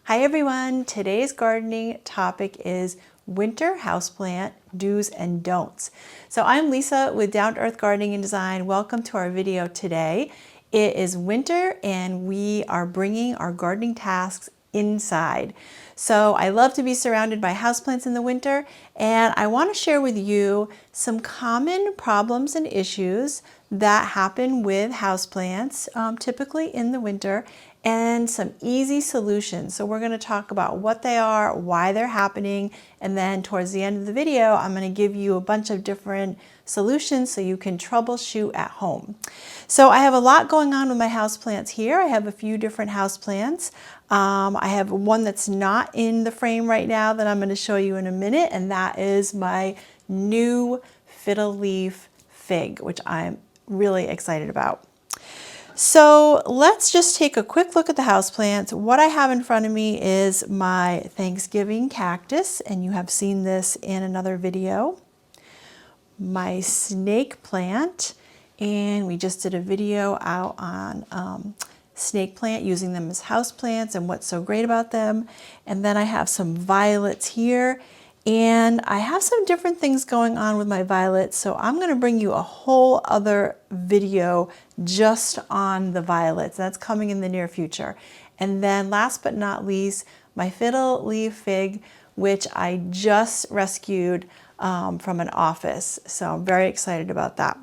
Hi everyone, today's gardening topic is winter houseplant do's and don'ts. So I'm Lisa with Down to Earth Gardening and Design. Welcome to our video today. It is winter and we are bringing our gardening tasks inside. So I love to be surrounded by houseplants in the winter, and I want to share with you some common problems and issues that happen with houseplants, typically in the winter, and some easy solutions. So we're going to talk about what they are, why they're happening, and then towards the end of the video, I'm going to give you a bunch of different solutions so you can troubleshoot at home. So I have a lot going on with my houseplants here. I have a few different houseplants. I have one that's not in the frame right now that I'm going to show you in a minute, and that is my new fiddle leaf fig, which I'm really excited about. So let's just take a quick look at the houseplants. What I have in front of me is my Thanksgiving cactus, and you have seen this in another video. My snake plant, and we just did a video out on snake plant, using them as houseplants and what's so great about them. And then I have some violets here, and I have some different things going on with my violets, so I'm going to bring you a whole other video just on the violets. That's coming in the near future. And then last but not least, my fiddle leaf fig, which I just rescued from an office. So I'm very excited about that.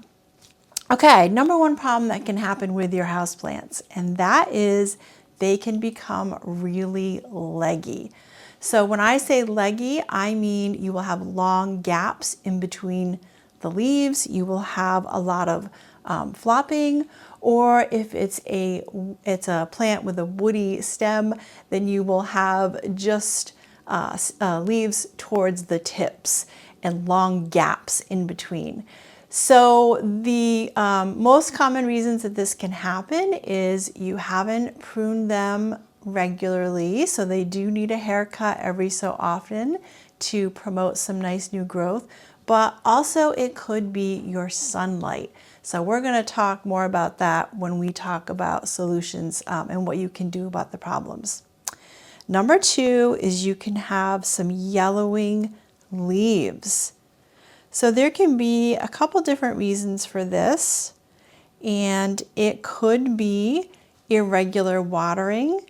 Okay, number one problem that can happen with your houseplants, and that is they can become really leggy. So when I say leggy, I mean you will have long gaps in between the leaves. You will have a lot of flopping, or if it's a plant with a woody stem, then you will have just leaves towards the tips and long gaps in between. So the most common reasons that this can happen is you haven't pruned them regularly, so they do need a haircut every so often to promote some nice new growth, but also it could be your sunlight. So we're going to talk more about that when we talk about solutions and what you can do about the problems. Number two is you can have some yellowing leaves. So there can be a couple different reasons for this, and it could be irregular watering.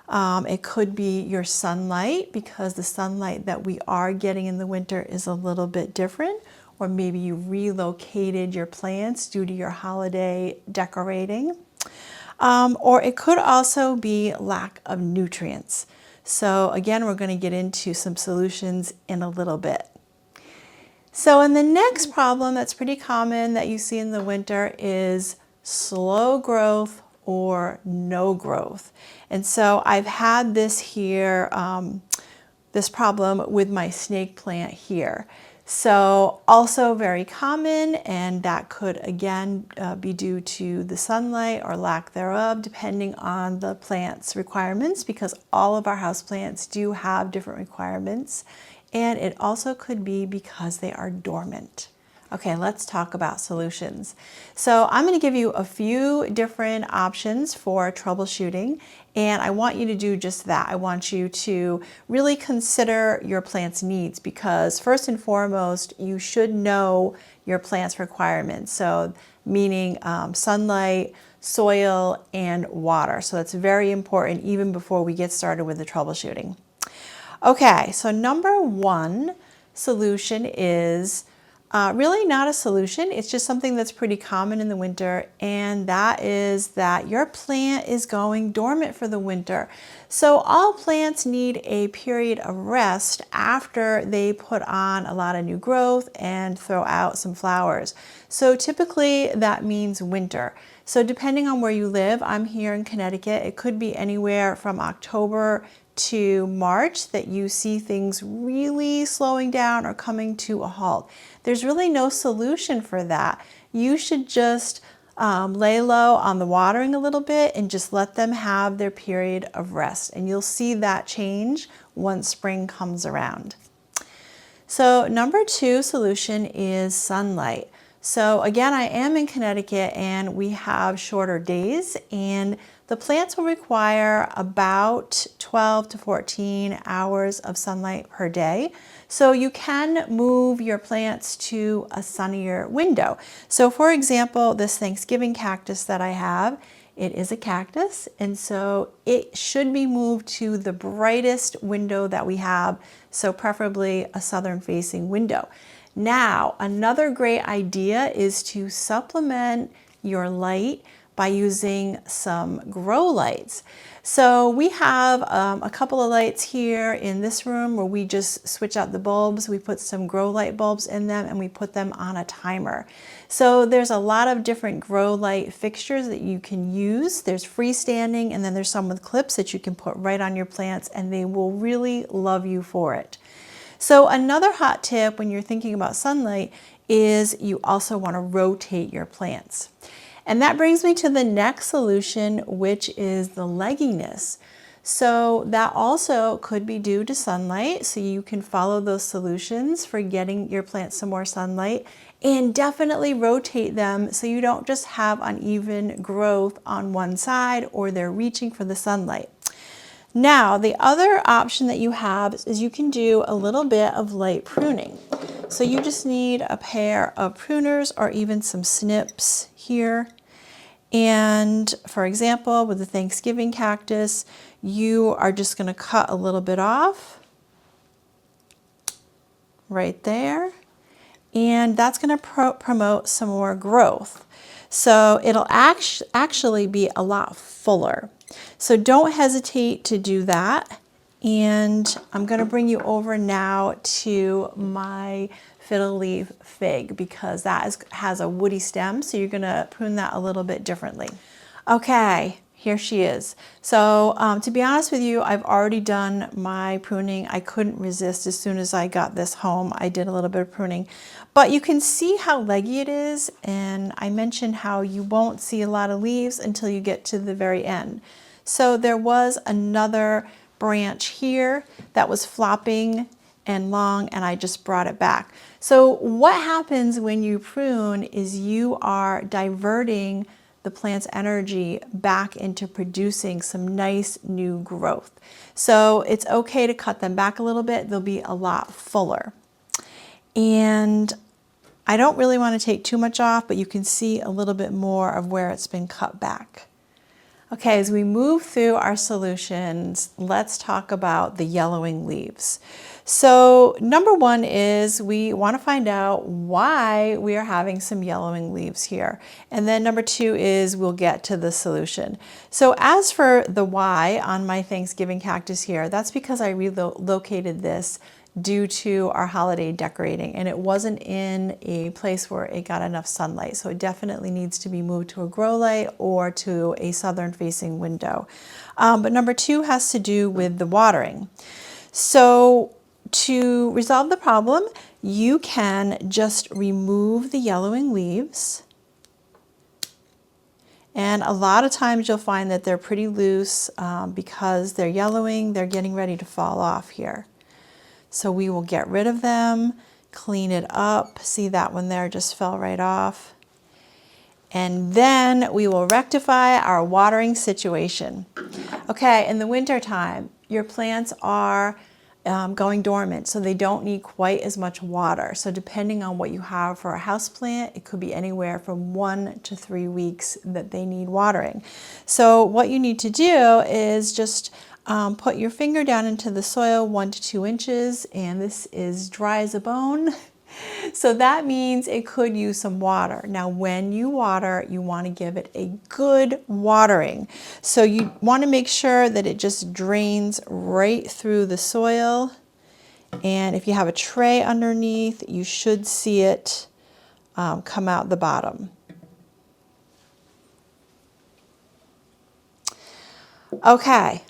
It could be your sunlight, because the sunlight that we are getting in the winter is a little bit different, or maybe you relocated your plants due to your holiday decorating. Or it could also be lack of nutrients. So again, we're going to get into some solutions in a little bit. So in the next problem that's pretty common that you see in the winter is slow growth or no growth. And so I've had this here, this problem with my snake plant here. So also very common, and that could again be due to the sunlight or lack thereof, depending on the plant's requirements, because all of our houseplants do have different requirements. And it also could be because they are dormant. Okay, let's talk about solutions. So I'm going to give you a few different options for troubleshooting, and I want you to do just that. I want you to really consider your plant's needs, because first and foremost, you should know your plant's requirements. So meaning sunlight, soil, and water. So that's very important even before we get started with the troubleshooting. Okay, so number one solution is really not a solution. It's just something that's pretty common in the winter, and that is that your plant is going dormant for the winter. So all plants need a period of rest after they put on a lot of new growth and throw out some flowers. So typically that means winter. So depending on where you live, I'm here in Connecticut, it could be anywhere from October to March that you see things really slowing down or coming to a halt. There's really no solution for that. You should just lay low on the watering a little bit and just let them have their period of rest. And you'll see that change once spring comes around. So number two solution is sunlight. So again, I am in Connecticut and we have shorter days, and the plants will require about 12 to 14 hours of sunlight per day. So you can move your plants to a sunnier window. So for example, this Thanksgiving cactus that I have, it is a cactus, and so it should be moved to the brightest window that we have, so preferably a southern facing window. Now, another great idea is to supplement your light by using some grow lights. So we have a couple of lights here in this room where we just switch out the bulbs. We put some grow light bulbs in them and we put them on a timer. So there's a lot of different grow light fixtures that you can use. There's freestanding, and then there's some with clips that you can put right on your plants, and they will really love you for it. So another hot tip when you're thinking about sunlight is you also want to rotate your plants. And that brings me to the next solution, which is the legginess. So that also could be due to sunlight, so you can follow those solutions for getting your plants some more sunlight, and definitely rotate them so you don't just have uneven growth on one side or they're reaching for the sunlight. Now, the other option that you have is you can do a little bit of light pruning. So you just need a pair of pruners or even some snips here. And for example, with the Thanksgiving cactus, you are just going to cut a little bit off right there. And that's going to promote some more growth. So it'll actually be a lot fuller. So don't hesitate to do that. And I'm going to bring you over now to my fiddle leaf fig, because that has a woody stem, so you're going to prune that a little bit differently. Okay, here she is. So to be honest with you, I've already done my pruning. I couldn't resist. As soon as I got this home, I did a little bit of pruning. But you can see how leggy it is, and I mentioned how you won't see a lot of leaves until you get to the very end. So there was another branch here that was flopping and long, and I just brought it back. So what happens when you prune is you are diverting the plant's energy back into producing some nice new growth. So it's okay to cut them back a little bit. They'll be a lot fuller. And I don't really want to take too much off, but you can see a little bit more of where it's been cut back. Okay, as we move through our solutions, let's talk about the yellowing leaves. So number one is we want to find out why we are having some yellowing leaves here. And then number two is we'll get to the solution. So as for the why on my Thanksgiving cactus here, that's because I relocated this due to our holiday decorating, and it wasn't in a place where it got enough sunlight. So it definitely needs to be moved to a grow light or to a southern facing window. But number two has to do with the watering. So to resolve the problem, you can just remove the yellowing leaves. And a lot of times you'll find that they're pretty loose because they're yellowing, they're getting ready to fall off here. So we will get rid of them, clean it up. See, that one there just fell right off. And then we will rectify our watering situation. Okay, in the winter time, your plants are going dormant, so they don't need quite as much water. So depending on what you have for a houseplant, it could be anywhere from 1 to 3 weeks that they need watering. So what you need to do is just put your finger down into the soil 1 to 2 inches, and this is dry as a bone. So that means it could use some water. Now, when you water, you want to give it a good watering. So you want to make sure that it just drains right through the soil. And if you have a tray underneath, you should see it come out the bottom. Okay.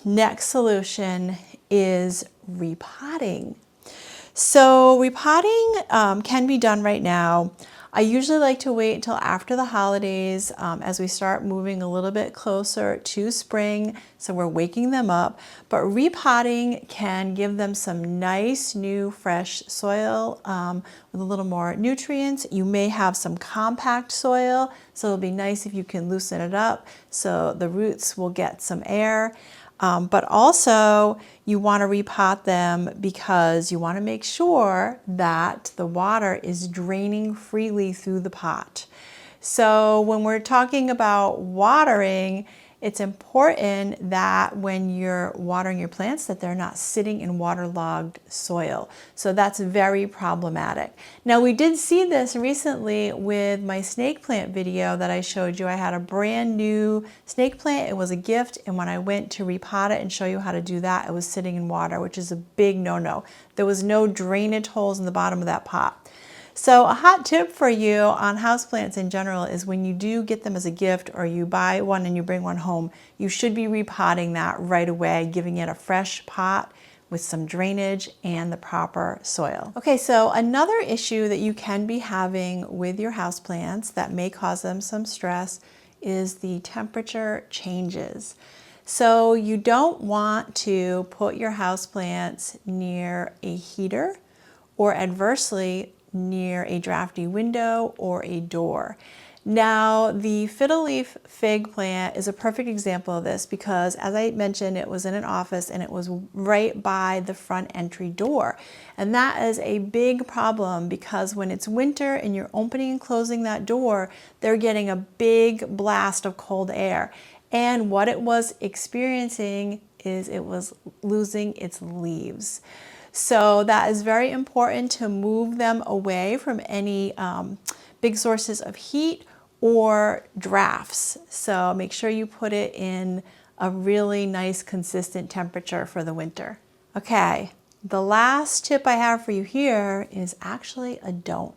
Next solution is repotting. So repotting can be done right now. I usually like to wait until after the holidays as we start moving a little bit closer to spring, so we're waking them up. But repotting can give them some nice new fresh soil with a little more nutrients. You may have some compact soil, so it'll be nice if you can loosen it up so the roots will get some air. But also you want to repot them because you want to make sure that the water is draining freely through the pot. So when we're talking about watering, it's important that when you're watering your plants that they're not sitting in waterlogged soil. So that's very problematic. Now we did see this recently with my snake plant video that I showed you. I had a brand new snake plant. It was a gift, and when I went to repot it and show you how to do that, it was sitting in water, which is a big no-no. There was no drainage holes in the bottom of that pot. So a hot tip for you on houseplants in general is when you do get them as a gift or you buy one and you bring one home, you should be repotting that right away, giving it a fresh pot with some drainage and the proper soil. Okay, so another issue that you can be having with your houseplants that may cause them some stress is the temperature changes. So you don't want to put your houseplants near a heater or adversely near a drafty window or a door. Now, the fiddle leaf fig plant is a perfect example of this because, as I mentioned, it was in an office and it was right by the front entry door. And that is a big problem because when it's winter and you're opening and closing that door, they're getting a big blast of cold air. And what it was experiencing is it was losing its leaves. So that is very important to move them away from any big sources of heat or drafts. So make sure you put it in a really nice consistent temperature for the winter. Okay, the last tip I have for you here is actually a don't.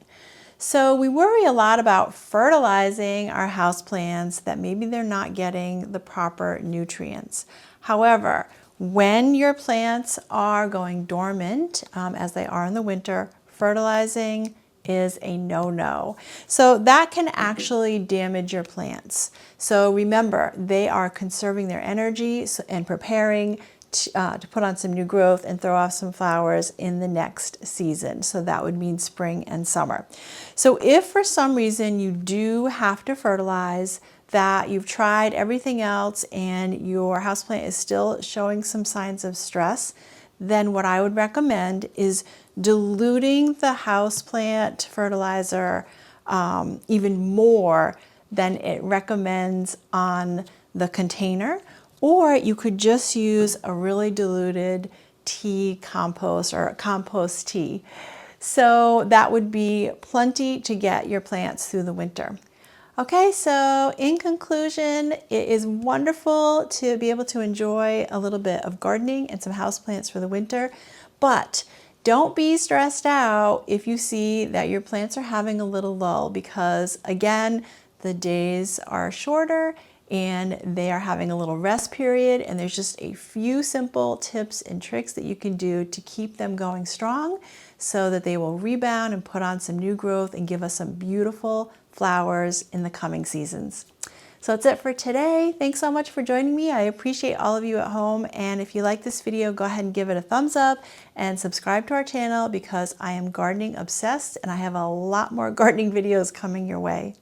So we worry a lot about fertilizing our houseplants that maybe they're not getting the proper nutrients. However, when your plants are going dormant, as they are in the winter, fertilizing is a no-no. So that can actually damage your plants. So remember, they are conserving their energy and preparing to put on some new growth and throw off some flowers in the next season. So that would mean spring and summer. So if for some reason you do have to fertilize, that you've tried everything else and your houseplant is still showing some signs of stress, then what I would recommend is diluting the houseplant fertilizer even more than it recommends on the container. Or you could just use a really diluted tea compost or compost tea. So that would be plenty to get your plants through the winter. Okay, so in conclusion, it is wonderful to be able to enjoy a little bit of gardening and some houseplants for the winter, but don't be stressed out if you see that your plants are having a little lull because, again, the days are shorter and they are having a little rest period, and there's just a few simple tips and tricks that you can do to keep them going strong so that they will rebound and put on some new growth and give us some beautiful flowers in the coming seasons. So that's it for today. Thanks so much for joining me. I appreciate all of you at home, and if you like this video, go ahead and give it a thumbs up and subscribe to our channel because I am gardening obsessed and I have a lot more gardening videos coming your way.